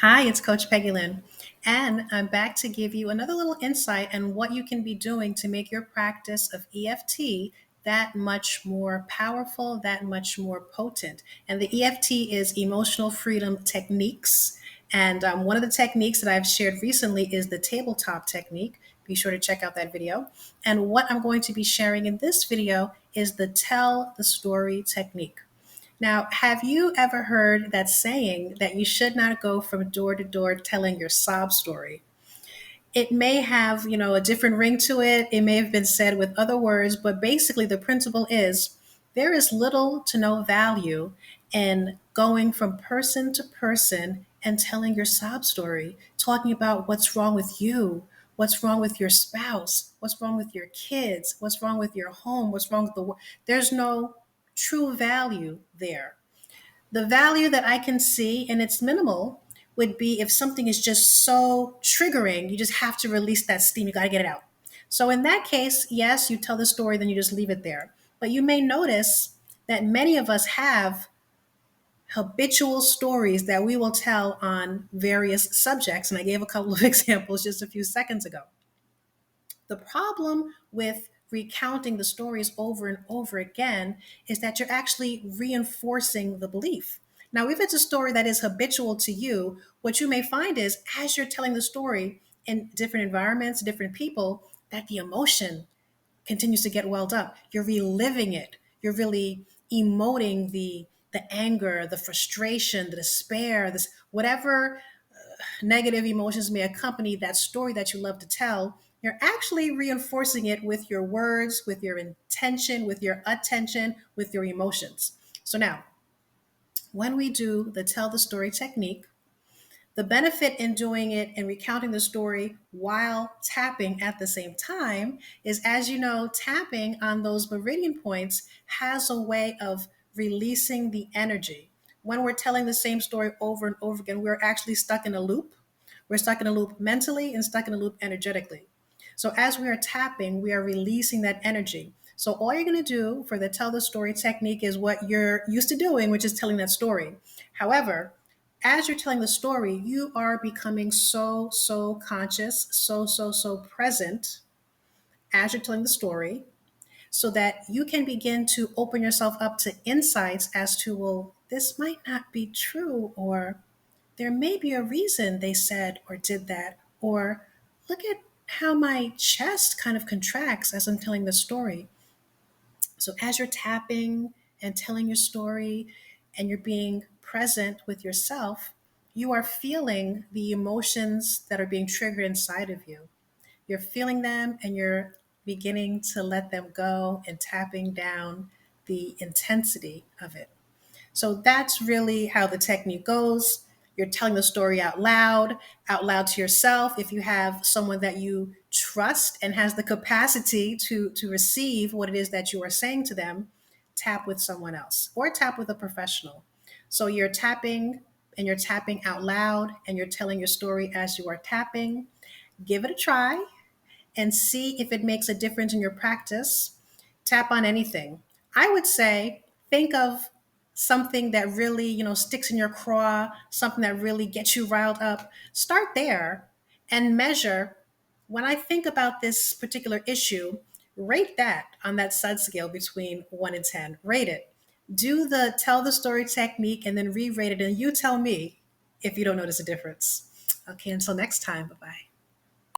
Hi, it's Coach Peggylynn, and I'm back to give you another little insight on what you can be doing to make your practice of EFT that much more powerful, that much more potent. And the EFT is Emotional Freedom Techniques. And one of the techniques that I've shared recently is the tabletop technique. Be sure to check out that video. And what I'm going to be sharing in this video is the tell the story technique. Now, have you ever heard that saying that you should not go from door to door telling your sob story? It may have, a different ring to it. It may have been said with other words, but basically the principle is there is little to no value in going from person to person and telling your sob story, talking about what's wrong with you, what's wrong with your spouse, what's wrong with your kids, what's wrong with your home, what's wrong with the world. There's no true value there. The value that I can see, and it's minimal, would be if something is just so triggering, you just have to release that steam. You got to get it out. So in that case, yes, you tell the story, then you just leave it there. But you may notice that many of us have habitual stories that we will tell on various subjects. And I gave a couple of examples just a few seconds ago. The problem with recounting the stories over and over again is that you're actually reinforcing the belief. Now, if it's a story that is habitual to you, what you may find is as you're telling the story in different environments, different people, that the emotion continues to get welled up. You're reliving it. You're really emoting the anger, the frustration, the despair, this whatever negative emotions may accompany that story that you love to tell, you're actually reinforcing it with your words, with your intention, with your attention, with your emotions. So now, when we do the tell the story technique, the benefit in doing it and recounting the story while tapping at the same time is, as you know, tapping on those meridian points has a way of releasing the energy. When we're telling the same story over and over again, we're actually stuck in a loop. We're stuck in a loop mentally and stuck in a loop energetically. So as we are tapping, we are releasing that energy. So all you're going to do for the tell the story technique is what you're used to doing, which is telling that story. However, as you're telling the story, you are becoming so conscious, so present as you're telling the story, so that you can begin to open yourself up to insights as to, well, this might not be true, or there may be a reason they said or did that, or look at how my chest kind of contracts as I'm telling the story. So as you're tapping and telling your story and you're being present with yourself, you are feeling the emotions that are being triggered inside of you. You're feeling them and you're beginning to let them go and tapping down the intensity of it. So that's really how the technique goes. You're telling the story out loud to yourself. If you have someone that you trust and has the capacity to receive what it is that you are saying to them, tap with someone else or tap with a professional. So you're tapping and you're tapping out loud and you're telling your story as you are tapping. Give it a try and see if it makes a difference in your practice. Tap on anything. I would say think of something that really, sticks in your craw, something that really gets you riled up. Start there and measure. When I think about this particular issue, rate that on that SUD scale between 1 and 10. Rate it. Do the tell the story technique and then re-rate it, and you tell me if you don't notice a difference. Okay, until next time, bye-bye.